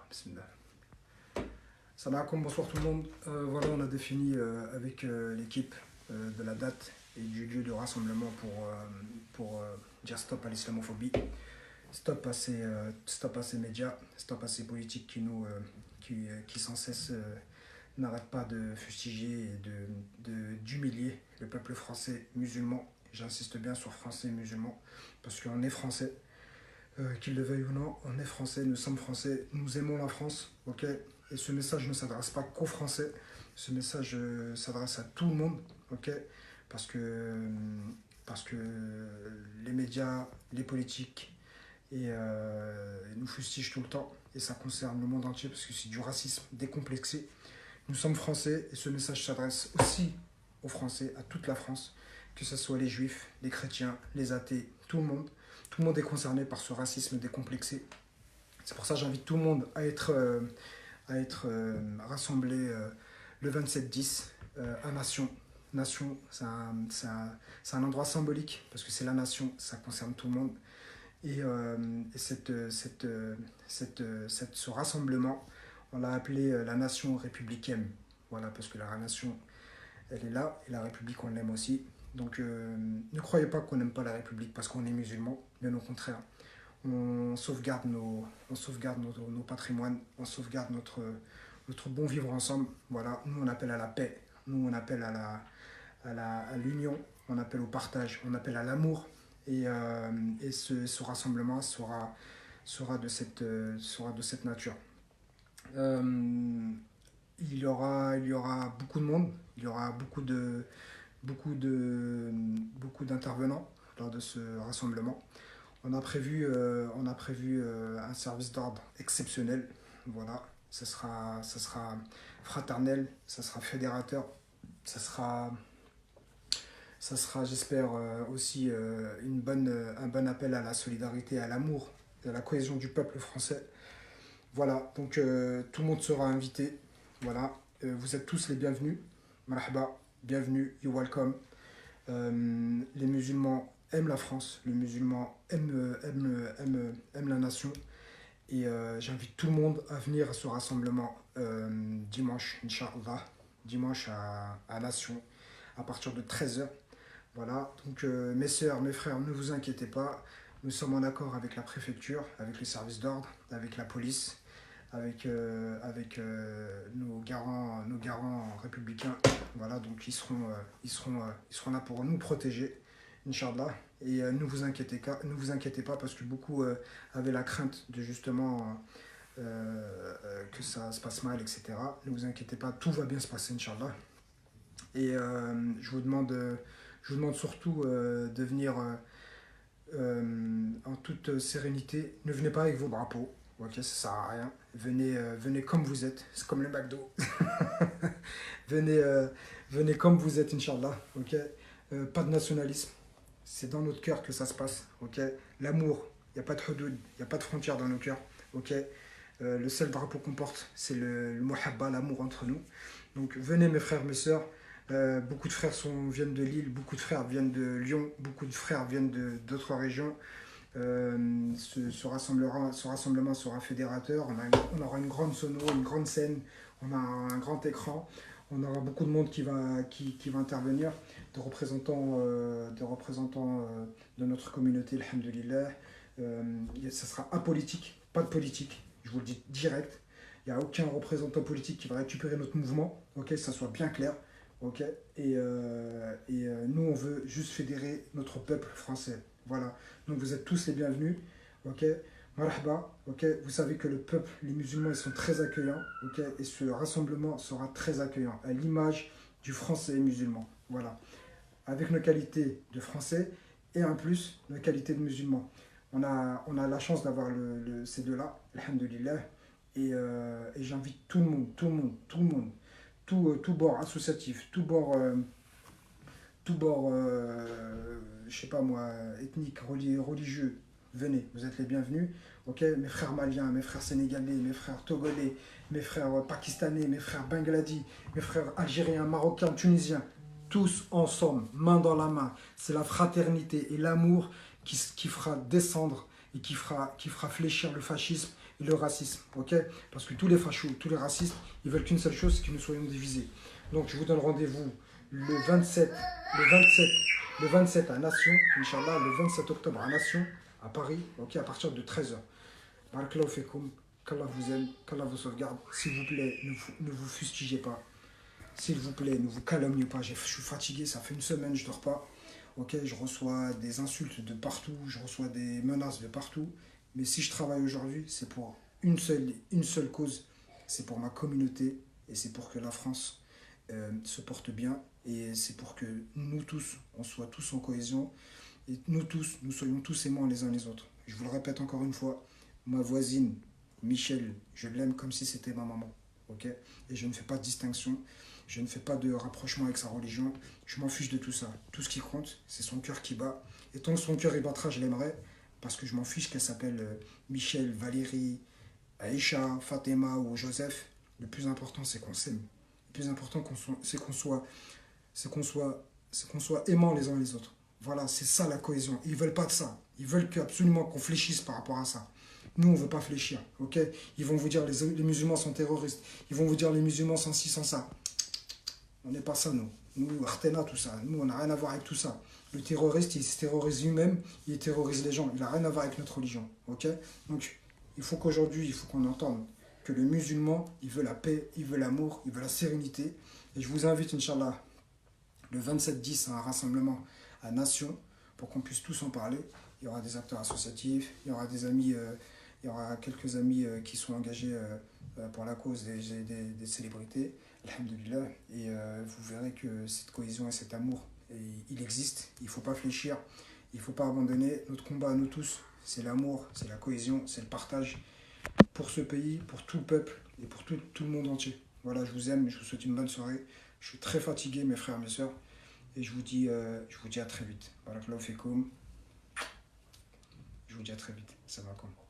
Bismillah. Salam alaikum, bonsoir tout le monde. Voilà, on a défini avec l'équipe de la date et du lieu de rassemblement pour dire stop à l'islamophobie, stop à ces médias, stop à ces politiques qui sans cesse n'arrêtent pas de fustiger et d'humilier le peuple français musulman. J'insiste bien sur français et musulman parce qu'on est français. Qu'ils le veuillent ou non, on est français, nous sommes français, nous aimons la France, ok. Et ce message ne s'adresse pas qu'aux Français, ce message s'adresse à tout le monde, ok. Parce que, parce que les médias, les politiques nous fustigent tout le temps, et ça concerne le monde entier parce que c'est du racisme décomplexé. Nous sommes français et ce message s'adresse aussi aux Français, à toute la France, que ce soit les juifs, les chrétiens, les athées, tout le monde. Tout le monde est concerné par ce racisme décomplexé. C'est pour ça que j'invite tout le monde à être rassemblé le 27-10 à Nation. Nation, c'est un endroit symbolique parce que c'est la nation, ça concerne tout le monde. Et ce rassemblement, on l'a appelé la nation républicaine. Voilà, parce que la nation, elle est là et la République, on l'aime aussi. Donc ne croyez pas qu'on n'aime pas la République parce qu'on est musulman, bien au contraire. On sauvegarde nos patrimoines, on sauvegarde notre bon vivre ensemble. Voilà, nous on appelle à la paix, nous on appelle à l'union, on appelle au partage, on appelle à l'amour. Et ce rassemblement sera de cette nature. Il y aura beaucoup de monde, il y aura beaucoup d'intervenants lors de ce rassemblement. On a prévu un service d'ordre exceptionnel. Voilà, ça sera fraternel, ça sera fédérateur, ça sera j'espère, aussi un bon appel à la solidarité, à l'amour, à la cohésion du peuple français. Voilà, donc tout le monde sera invité. Voilà, vous êtes tous les bienvenus. Marhaba, bienvenue, you're welcome. Les musulmans aiment la France, les musulmans aiment la nation. Et j'invite tout le monde à venir à ce rassemblement dimanche, Inch'Allah, dimanche à Nation, à partir de 13h. Voilà, donc mes sœurs, mes frères, ne vous inquiétez pas. Nous sommes en accord avec la préfecture, avec les services d'ordre, avec la police, avec nos garants républicains. Voilà, donc ils seront là pour nous protéger, Inch'Allah. Et ne vous inquiétez pas parce que beaucoup avaient la crainte de justement que ça se passe mal, etc. Ne vous inquiétez pas, tout va bien se passer, Inch'Allah. Et je vous demande surtout de venir en toute sérénité. Ne venez pas avec vos drapeaux. Ok, ça sert à rien. Venez comme vous êtes. C'est comme le McDo. venez comme vous êtes, Inch'Allah. Ok. Pas de nationalisme. C'est dans notre cœur que ça se passe. Ok. L'amour. Il n'y a pas de hudud. Il n'y a pas de frontières dans nos cœurs. Ok. Le seul drapeau qu'on porte, c'est le muhabba, l'amour entre nous. Donc venez mes frères, mes sœurs. Beaucoup de frères viennent de Lille, beaucoup de frères viennent de Lyon, beaucoup de frères viennent d'autres régions. Ce rassemblement sera fédérateur. On aura une grande sono, une grande scène, on a un grand écran. On aura beaucoup de monde qui va intervenir, des représentants de notre communauté, alhamdoulilah. Ça sera apolitique, pas de politique, je vous le dis direct. Il n'y a aucun représentant politique qui va récupérer notre mouvement, ok, que ça soit bien clair. Ok, et nous on veut juste fédérer notre peuple français. Voilà, donc vous êtes tous les bienvenus. Ok, marhaba. Ok, vous savez que le peuple, les musulmans, ils sont très accueillants. Ok, et ce rassemblement sera très accueillant à l'image du français musulman. Voilà, avec nos qualités de français et en plus nos qualités de musulmans. On a la chance d'avoir ces deux-là, alhamdoulilah. Et j'invite tout le monde. Tout bord associatif, tout bord, je sais pas moi, ethnique, religieux, venez, vous êtes les bienvenus. Ok, mes frères maliens, mes frères sénégalais, mes frères togolais, mes frères pakistanais, mes frères bangladis, mes frères algériens, marocains, tunisiens, tous ensemble, main dans la main. C'est la fraternité et l'amour qui fera descendre et qui fera fléchir le fascisme et le racisme, ok? Parce que tous les fachos, tous les racistes, ils veulent qu'une seule chose, c'est que nous soyons divisés. Donc je vous donne rendez-vous le 27, le 27, le 27 à Nation, Inch'Allah, le 27 octobre à Nation, à Paris, ok, à partir de 13h. Barakallahu fekoum, qu'Allah vous aime, qu'Allah vous sauvegarde. S'il vous plaît, ne vous fustigez pas. S'il vous plaît, ne vous calomniez pas. Je suis fatigué, ça fait une semaine, je ne dors pas. Ok, je reçois des insultes de partout, je reçois des menaces de partout. Mais si je travaille aujourd'hui, c'est pour une seule cause. C'est pour ma communauté et c'est pour que la France se porte bien. Et c'est pour que nous tous, on soit tous en cohésion. Et nous tous, nous soyons tous aimants les uns les autres. Je vous le répète encore une fois, ma voisine, Michel, je l'aime comme si c'était ma maman. Ok? Et je ne fais pas de distinction. Je ne fais pas de rapprochement avec sa religion. Je m'en fiche de tout ça. Tout ce qui compte, c'est son cœur qui bat. Et tant que son cœur y battra, je l'aimerai. Parce que je m'en fiche qu'elle s'appelle Michel, Valérie, Aïcha, Fatima ou Joseph. Le plus important, c'est qu'on s'aime. Le plus important, c'est qu'on soit aimants les uns les autres. Voilà, c'est ça la cohésion. Ils veulent pas de ça. Ils veulent absolument qu'on fléchisse par rapport à ça. Nous, on ne veut pas fléchir, ok? Ils vont vous dire les musulmans sont terroristes. Ils vont vous dire les musulmans sont ci, sont ça. On n'est pas ça, nous. Nous, Artena, tout ça. Nous, on n'a rien à voir avec tout ça. Le terroriste, il se terrorise lui-même, il terrorise les gens. Il n'a rien à voir avec notre religion. Ok? Donc, il faut qu'aujourd'hui, il faut qu'on entende que le musulman, il veut la paix, il veut l'amour, il veut la sérénité. Et je vous invite, Inch'Allah, le 27-10 à un rassemblement à Nation pour qu'on puisse tous en parler. Il y aura des acteurs associatifs, il y aura des amis, il y aura quelques amis qui sont engagés pour la cause des célébrités. Alhamdulillah. Et vous verrez que cette cohésion et cet amour, il existe. Il ne faut pas fléchir. Il ne faut pas abandonner. Notre combat à nous tous, c'est l'amour, c'est la cohésion, c'est le partage pour ce pays, pour tout le peuple et pour tout le monde entier. Voilà, je vous aime, je vous souhaite une bonne soirée. Je suis très fatigué, mes frères et mes sœurs. Et je vous dis à très vite. Barakallahu fekoum. Je vous dis à très vite. Salam alaikum.